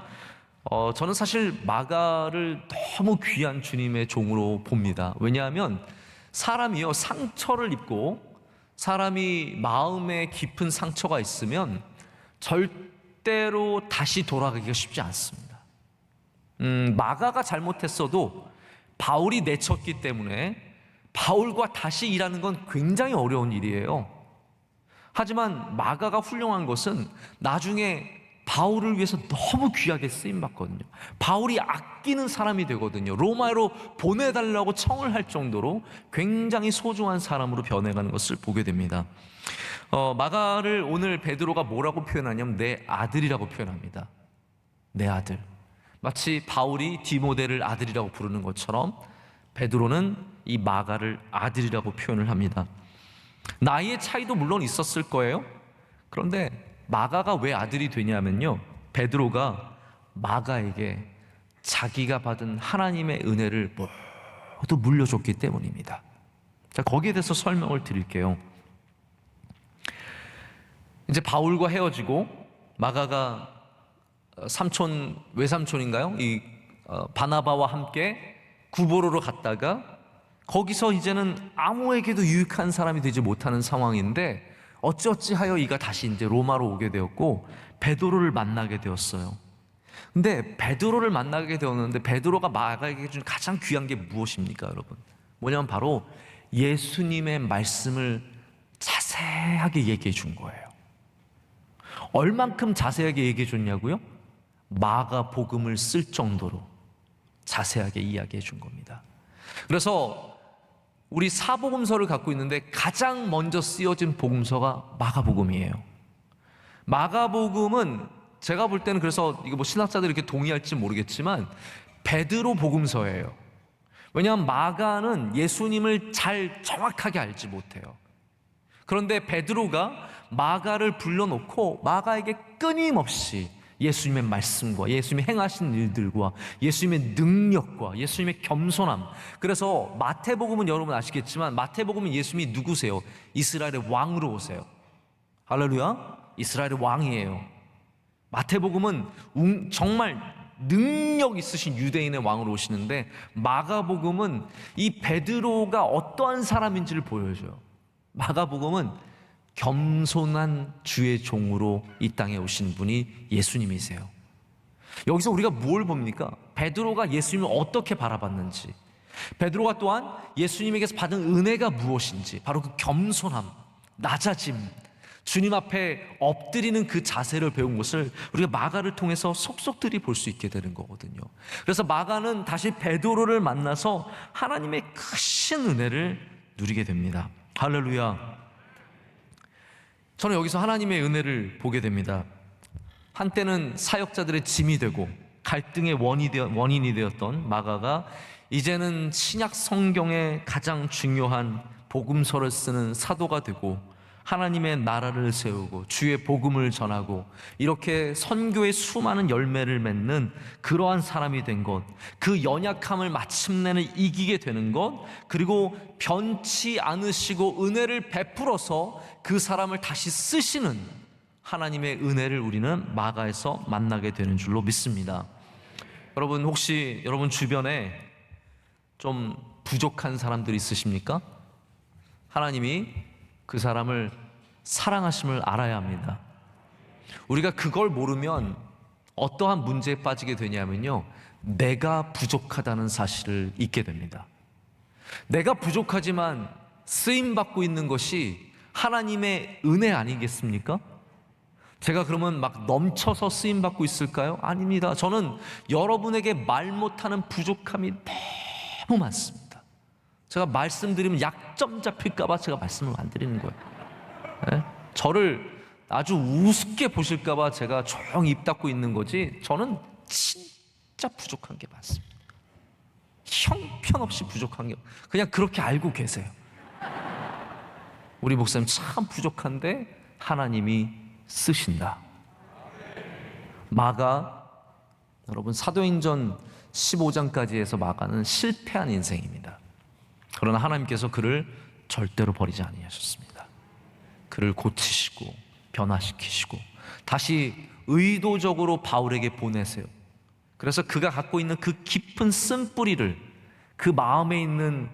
B: 저는 사실 마가를 너무 귀한 주님의 종으로 봅니다. 왜냐하면 사람이요, 상처를 입고, 사람이 마음에 깊은 상처가 있으면 절대로 다시 돌아가기가 쉽지 않습니다. 마가가 잘못했어도 바울이 내쳤기 때문에 바울과 다시 일하는 건 굉장히 어려운 일이에요. 하지만 마가가 훌륭한 것은 나중에 바울을 위해서 너무 귀하게 쓰임받거든요. 바울이 아끼는 사람이 되거든요. 로마로 보내달라고 청을 할 정도로 굉장히 소중한 사람으로 변해가는 것을 보게 됩니다. 마가를 오늘 베드로가 뭐라고 표현하냐면 내 아들이라고 표현합니다. 내 아들. 마치 바울이 디모데를 아들이라고 부르는 것처럼 베드로는 이 마가를 아들이라고 표현을 합니다. 나이의 차이도 물론 있었을 거예요. 그런데 마가가 왜 아들이 되냐면요, 베드로가 마가에게 자기가 받은 하나님의 은혜를 모두 물려줬기 때문입니다. 자, 거기에 대해서 설명을 드릴게요. 이제 바울과 헤어지고 마가가 외삼촌인가요? 바나바와 함께 구보로로 갔다가 거기서 이제는 아무에게도 유익한 사람이 되지 못하는 상황인데 어찌어찌하여 이가 다시 이제 로마로 오게 되었고 베드로를 만나게 되었어요. 근데 베드로를 만나게 되었는데 베드로가 마가에게 준 가장 귀한 게 무엇입니까, 여러분? 뭐냐면 바로 예수님의 말씀을 자세하게 얘기해 준 거예요. 얼만큼 자세하게 얘기해 줬냐고요? 마가복음을 쓸 정도로 자세하게 이야기해 준 겁니다. 그래서 우리 사복음서를 갖고 있는데 가장 먼저 쓰여진 복음서가 마가복음이에요. 마가복음은 제가 볼 때는, 그래서 이거 뭐 신학자들이 이렇게 동의할지 모르겠지만 베드로 복음서예요. 왜냐하면 마가는 예수님을 잘 정확하게 알지 못해요. 그런데 베드로가 마가를 불러놓고 마가에게 끊임없이 예수님의 말씀과 예수님이 행하신 일들과 예수님의 능력과 예수님의 겸손함. 그래서 마태복음은 여러분 아시겠지만 마태복음은 예수님이 누구세요? 이스라엘의 왕으로 오세요. 할렐루야. 이스라엘의 왕이에요. 마태복음은 정말 능력 있으신 유대인의 왕으로 오시는데 마가복음은 이 베드로가 어떠한 사람인지를 보여줘요. 마가복음은 겸손한 주의 종으로 이 땅에 오신 분이 예수님이세요. 여기서 우리가 뭘 봅니까? 베드로가 예수님을 어떻게 바라봤는지, 베드로가 또한 예수님에게서 받은 은혜가 무엇인지, 바로 그 겸손함, 낮아짐, 주님 앞에 엎드리는 그 자세를 배운 것을 우리가 마가를 통해서 속속들이 볼 수 있게 되는 거거든요. 그래서 마가는 다시 베드로를 만나서 하나님의 크신 은혜를 누리게 됩니다. 할렐루야. 저는 여기서 하나님의 은혜를 보게 됩니다. 한때는 사역자들의 짐이 되고 갈등의 원인이 되었던 마가가 이제는 신약 성경의 가장 중요한 복음서를 쓰는 사도가 되고 하나님의 나라를 세우고 주의 복음을 전하고 이렇게 선교의 수많은 열매를 맺는 그러한 사람이 된 것, 그 연약함을 마침내는 이기게 되는 것, 그리고 변치 않으시고 은혜를 베풀어서 그 사람을 다시 쓰시는 하나님의 은혜를 우리는 마가에서 만나게 되는 줄로 믿습니다. 여러분, 혹시 여러분 주변에 좀 부족한 사람들이 있으십니까? 하나님이 그 사람을 사랑하심을 알아야 합니다. 우리가 그걸 모르면 어떠한 문제에 빠지게 되냐면요, 내가 부족하다는 사실을 잊게 됩니다. 내가 부족하지만 쓰임받고 있는 것이 하나님의 은혜 아니겠습니까? 제가 그러면 막 넘쳐서 쓰임받고 있을까요? 아닙니다. 저는 여러분에게 말 못하는 부족함이 너무 많습니다. 제가 말씀드리면 약점 잡힐까봐 제가 말씀을 안 드리는 거예요. 네? 저를 아주 우습게 보실까봐 제가 조용히 입 닫고 있는 거지, 저는 진짜 부족한 게 많습니다. 형편없이 부족한 게, 그냥 그렇게 알고 계세요. 우리 목사님 참 부족한데 하나님이 쓰신다. 마가, 여러분 사도행전 15장까지 해서 마가는 실패한 인생입니다. 그러나 하나님께서 그를 절대로 버리지 아니하셨습니다. 그를 고치시고 변화시키시고 다시 의도적으로 바울에게 보내세요. 그래서 그가 갖고 있는 그 깊은 쓴뿌리를, 그 마음에 있는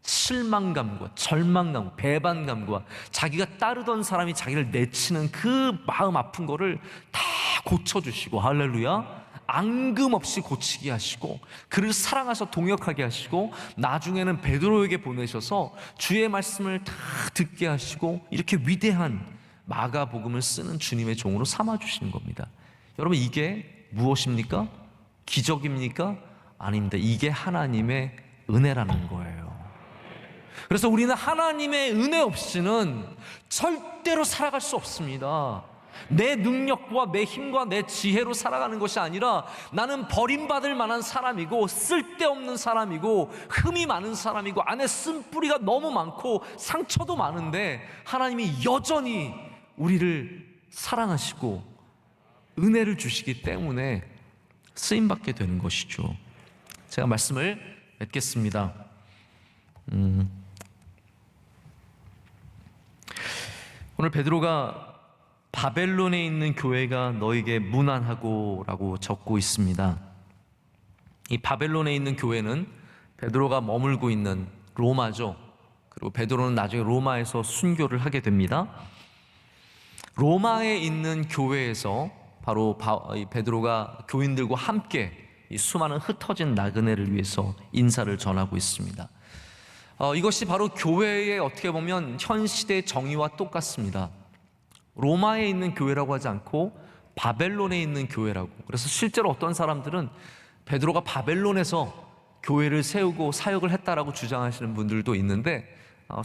B: 실망감과 절망감, 배반감과 자기가 따르던 사람이 자기를 내치는 그 마음 아픈 거를 다 고쳐주시고, 할렐루야, 앙금없이 고치게 하시고 그를 사랑하셔 동역하게 하시고 나중에는 베드로에게 보내셔서 주의 말씀을 다 듣게 하시고 이렇게 위대한 마가복음을 쓰는 주님의 종으로 삼아주시는 겁니다. 여러분, 이게 무엇입니까? 기적입니까? 아닙니다. 이게 하나님의 은혜라는 거예요. 그래서 우리는 하나님의 은혜 없이는 절대로 살아갈 수 없습니다. 내 능력과 내 힘과 내 지혜로 살아가는 것이 아니라 나는 버림받을 만한 사람이고 쓸데없는 사람이고 흠이 많은 사람이고 안에 쓴뿌리가 너무 많고 상처도 많은데 하나님이 여전히 우리를 사랑하시고 은혜를 주시기 때문에 쓰임받게 되는 것이죠. 제가 말씀을 맺겠습니다. 오늘 베드로가 바벨론에 있는 교회가 너에게 무난하고 라고 적고 있습니다. 이 바벨론에 있는 교회는 베드로가 머물고 있는 로마죠. 그리고 베드로는 나중에 로마에서 순교를 하게 됩니다. 로마에 있는 교회에서 바로 베드로가 교인들과 함께 이 수많은 흩어진 나그네를 위해서 인사를 전하고 있습니다. 이것이 바로 교회의 어떻게 보면 현 시대의 정의와 똑같습니다. 로마에 있는 교회라고 하지 않고 바벨론에 있는 교회라고. 그래서 실제로 어떤 사람들은 베드로가 바벨론에서 교회를 세우고 사역을 했다라고 주장하시는 분들도 있는데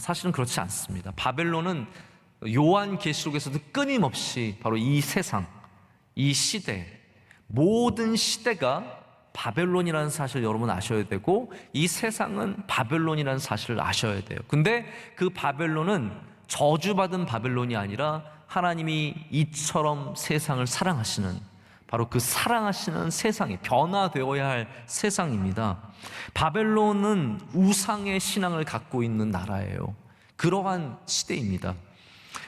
B: 사실은 그렇지 않습니다. 바벨론은 요한계시록에서도 끊임없이 바로 이 세상, 이 시대, 모든 시대가 바벨론이라는 사실을 여러분 아셔야 되고 이 세상은 바벨론이라는 사실을 아셔야 돼요. 근데 그 바벨론은 저주받은 바벨론이 아니라 하나님이 이처럼 세상을 사랑하시는 바로 그 사랑하시는 세상이 변화되어야 할 세상입니다. 바벨론은 우상의 신앙을 갖고 있는 나라예요. 그러한 시대입니다.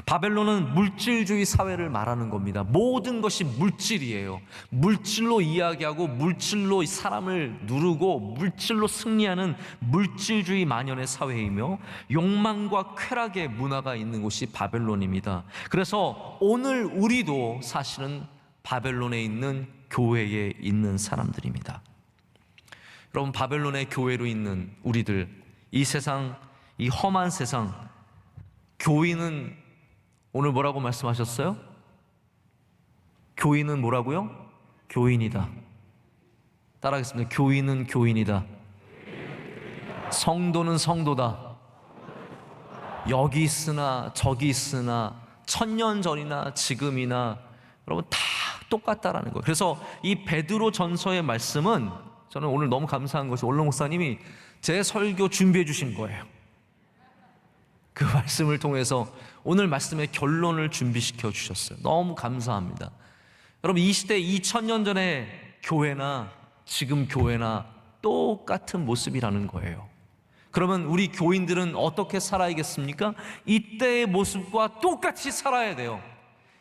B: 바벨론은 물질주의 사회를 말하는 겁니다. 모든 것이 물질이에요. 물질로 이야기하고 물질로 사람을 누르고 물질로 승리하는 물질주의 만연의 사회이며 욕망과 쾌락의 문화가 있는 곳이 바벨론입니다. 그래서 오늘 우리도 사실은 바벨론에 있는 교회에 있는 사람들입니다. 여러분, 바벨론의 교회로 있는 우리들, 이 세상, 이 험한 세상, 교인은 오늘 뭐라고 말씀하셨어요? 교인은 뭐라고요? 교인이다. 따라하겠습니다. 교인은 교인이다. 성도는 성도다. 여기 있으나 저기 있으나 천년 전이나 지금이나 여러분 다 똑같다라는 거예요. 그래서 이 베드로 전서의 말씀은 저는 오늘 너무 감사한 것이 올로 목사님이 제 설교 준비해 주신 거예요. 그 말씀을 통해서 오늘 말씀의 결론을 준비시켜 주셨어요. 너무 감사합니다. 여러분, 이 시대 2000년 전의 교회나 지금 교회나 똑같은 모습이라는 거예요. 그러면 우리 교인들은 어떻게 살아야겠습니까? 이때의 모습과 똑같이 살아야 돼요.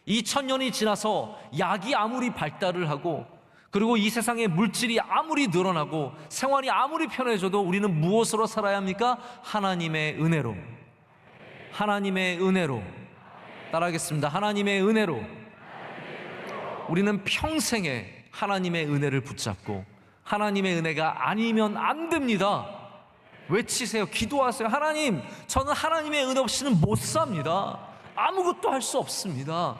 B: 2000년이 지나서 약이 아무리 발달을 하고 그리고 이 세상에 물질이 아무리 늘어나고 생활이 아무리 편해져도 우리는 무엇으로 살아야 합니까? 하나님의 은혜로. 하나님의 은혜로. 따라하겠습니다. 하나님의 은혜로. 우리는 평생에 하나님의 은혜를 붙잡고 하나님의 은혜가 아니면 안 됩니다. 외치세요. 기도하세요. 하나님, 저는 하나님의 은혜 없이는 못 삽니다. 아무것도 할 수 없습니다.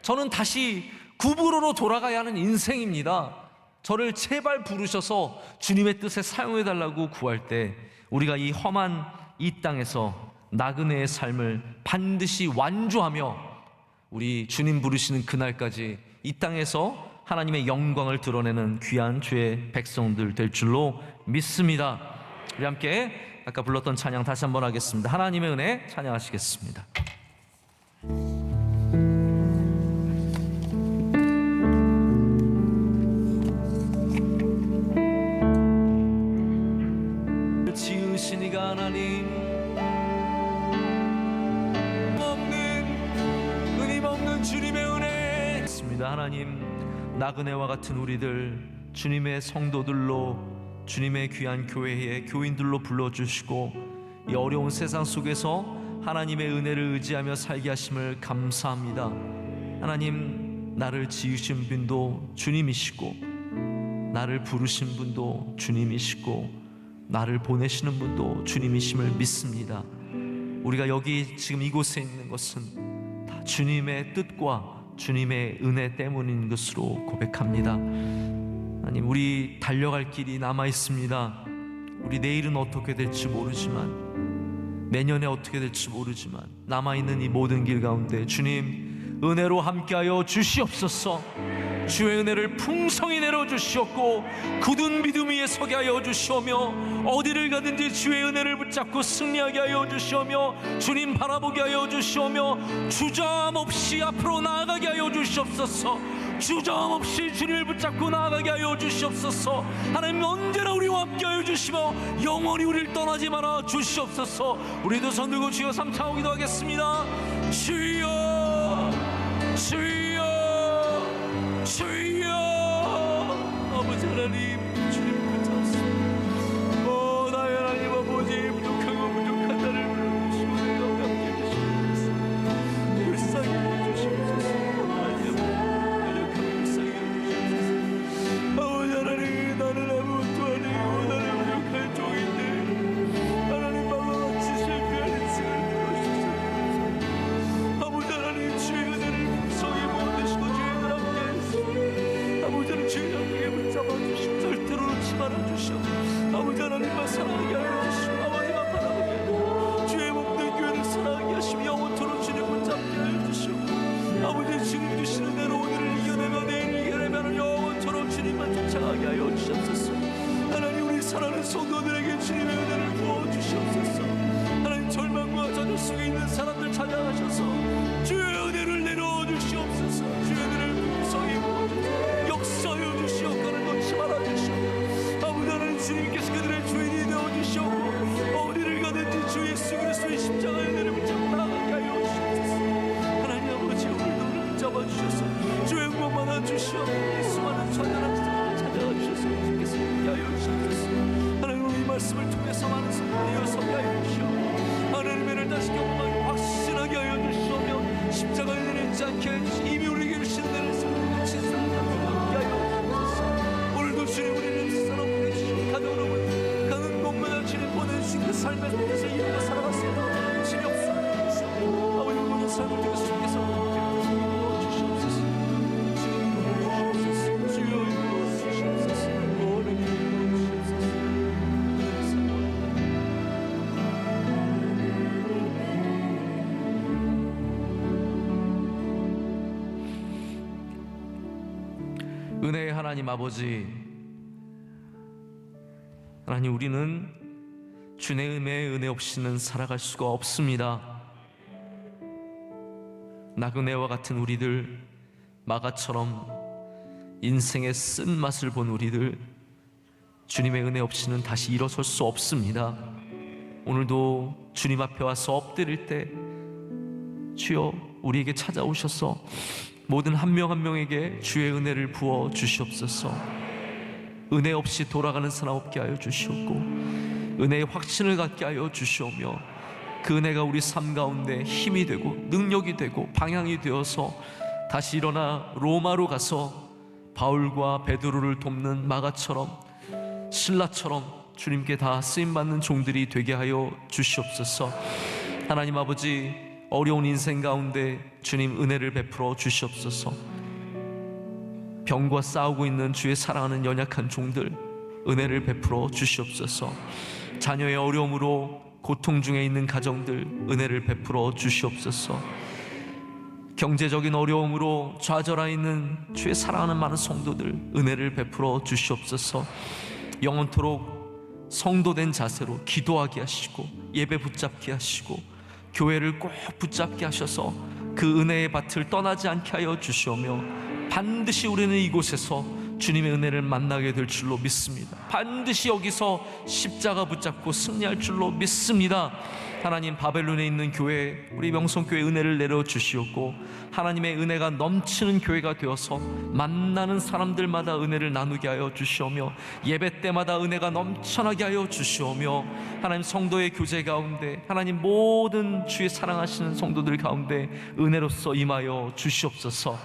B: 저는 다시 구부로로 돌아가야 하는 인생입니다. 저를 제발 부르셔서 주님의 뜻에 사용해달라고 구할 때 우리가 이 험한 이 땅에서 나그네의 삶을 반드시 완주하며 우리 주님 부르시는 그날까지 이 땅에서 하나님의 영광을 드러내는 귀한 주의 백성들 될 줄로 믿습니다. 우리 함께 아까 불렀던 찬양 다시 한번 하겠습니다. 하나님의 은혜 찬양하시겠습니다. 지으신 이가 하나님 끊임없는 주님의 은혜 있습니다. 하나님, 나그네와 같은 우리들 주님의 성도들로 주님의 귀한 교회의 교인들로 불러주시고 이 어려운 세상 속에서 하나님의 은혜를 의지하며 살게 하심을 감사합니다. 하나님, 나를 지으신 분도 주님이시고 나를 부르신 분도 주님이시고 나를 보내시는 분도 주님이심을 믿습니다. 우리가 여기 지금 이곳에 있는 것은 다 주님의 뜻과 주님의 은혜 때문인 것으로 고백합니다. 하나님, 우리 달려갈 길이 남아 있습니다. 우리 내일은 어떻게 될지 모르지만 내년에 어떻게 될지 모르지만 남아있는 이 모든 길 가운데 주님 은혜로 함께하여 주시옵소서. 주의 은혜를 풍성히 내려주시옵고 굳은 믿음 위에 서게 하여 주시오며 어디를 가든지 주의 은혜를 붙잡고 승리하게 하여 주시오며 주님 바라보게 하여 주시오며 주저함없이 앞으로 나아가게 하여 주시옵소서. 주저함없이 주님을 붙잡고 나아가게 하여 주시옵소서. 하나님 언제나 우리와 함께 하여 주시며 영원히 우리를 떠나지 말아 주시옵소서. 우리도 손 들고 주여 삼창하고 기도하겠습니다. 주여 주여 주여. 아버지 하나님 주님 붙잡소서. 나의 하나님 아버지 부족하고 부족한 나를 불러주시고 내가 함께 해주시옵소서. 불쌍히 해주시옵소서. 하나님 부족하고 불쌍히 해주시옵소서. 아버지 하나님 나는 아무것도 아니고 나는 부족한 종인데 하나님 바와 같이 실패한 인생을 들어주소서. 아버지 하나님 주의 은혜를 풍성히 모으시고 주의 은혜를 함께 해주시고 아버지 하나님 주의 함께 붙잡아주시고 절대로 놓지 말아주시오. 아버지 하나님만 사랑하게 하여 주시고 아버지만 바라보게 하여 주의 몸된 교회를 사랑하게 하시며 영원토록 주님 붙잡게 하여 주시오. 아버지 지금 주시는 대로 오늘을 이겨내며 내일을 이겨내며 영원토록 주님만 쫓아가게 하여 주시옵소서. 하나님 우리 사랑하는 성도들에게 주님의 은혜를 부어주시옵소서. 하나님 절망과 좌절 속에 있는 사람들 찾아가셔서 주의 은혜를 내려주시옵소서. 주의 은혜를 풍성히 부어주시옵소서. 역사하여 주시옵고는 놓지 말아주시오. 아버지 하나님 주님께서 그들의 주인이 되어주시옵고 어디를 가든지 주 예수 그리스도의 십자가의 은혜를 붙잡고 나아가게 하여 주시옵소서. 하나님 아버지 오늘도 우리를 붙잡아 주셔서 주의 영광 받아 주시오. 예수만은 천연한 사람을 찾아가 주셔서 주께서 함께 하여 주시옵소서. 하나님 우리 이 말씀을 통해서 많은 성도들이 일어서게 하여 주시오. 하나님의 은혜를 다시 경험하고 확신하게 하여 주시오며 십자가의 은혜를 잊지 않게 하여 주시오. 이미 우리에게 주신 은혜를 쓰는 친사랑 함께 하여 주시옵소서. 오늘도 주님 우리를 사랑 보내주시고 가정으로 가는 곳마다 주님 보내주신 그 삶의 속에서 이루어 살아갔습니다. 주님 역사하여 아버지 모든 삶을 통해서 주께서 이루어 주시옵소서. 주님 이루어 주시옵소서. 주여 이루어 주시옵소서. 오늘 이루어 주시옵소서. 은혜의 하나님 아버지, 하나님 우리는 주님의 은혜 없이는 살아갈 수가 없습니다. 나그네와 같은 우리들, 마가처럼 인생의 쓴맛을 본 우리들, 주님의 은혜 없이는 다시 일어설 수 없습니다. 오늘도 주님 앞에 와서 엎드릴 때 주여 우리에게 찾아오셔서 모든 한 명 한 명에게 주의 은혜를 부어 주시옵소서. 은혜 없이 돌아가는 사람 없게 하여 주시옵고 은혜의 확신을 갖게 하여 주시오며 그 은혜가 우리 삶 가운데 힘이 되고 능력이 되고 방향이 되어서 다시 일어나 로마로 가서 바울과 베드로를 돕는 마가처럼 신라처럼 주님께 다 쓰임받는 종들이 되게 하여 주시옵소서. 하나님 아버지, 어려운 인생 가운데 주님 은혜를 베풀어 주시옵소서. 병과 싸우고 있는 주의 사랑하는 연약한 종들 은혜를 베풀어 주시옵소서. 자녀의 어려움으로 고통 중에 있는 가정들 은혜를 베풀어 주시옵소서. 경제적인 어려움으로 좌절하 있는 주의 사랑하는 많은 성도들 은혜를 베풀어 주시옵소서. 영원토록 성도된 자세로 기도하게 하시고 예배 붙잡게 하시고 교회를 꼭 붙잡게 하셔서 그 은혜의 밭을 떠나지 않게 하여 주시오며 반드시 우리는 이곳에서 주님의 은혜를 만나게 될 줄로 믿습니다. 반드시 여기서 십자가 붙잡고 승리할 줄로 믿습니다. 하나님, 바벨론에 있는 교회, 우리 명성교회 은혜를 내려주시옵고 하나님의 은혜가 넘치는 교회가 되어서 만나는 사람들마다 은혜를 나누게 하여 주시오며 예배 때마다 은혜가 넘쳐나게 하여 주시오며 하나님 성도의 교제 가운데 하나님 모든 주의 사랑하시는 성도들 가운데 은혜로서 임하여 주시옵소서.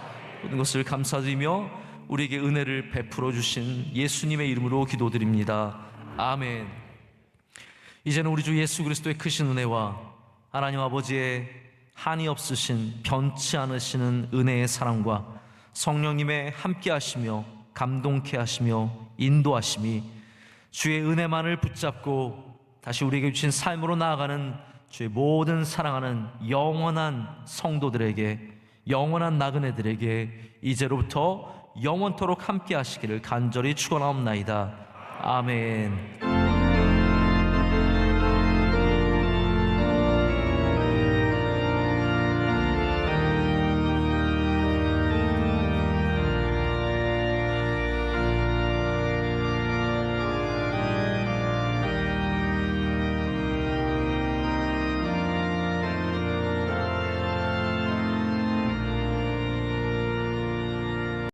B: 모든 것을 감사드리며 우리에게 은혜를 베풀어 주신 예수님의 이름으로 기도드립니다. 아멘. 이제는 우리 주 예수 그리스도의 크신 은혜와 하나님 아버지의 한이 없으신 변치 않으시는 은혜의 사랑과 성령님의 함께 하시며 감동케 하시며 인도하심이 주의 은혜만을 붙잡고 다시 우리에게 주신 삶으로 나아가는 주의 모든 사랑하는 영원한 성도들에게
C: 영원한 나그네들에게 이제로부터 영원토록 함께 하시기를 간절히 축원하옵나이다. 아멘.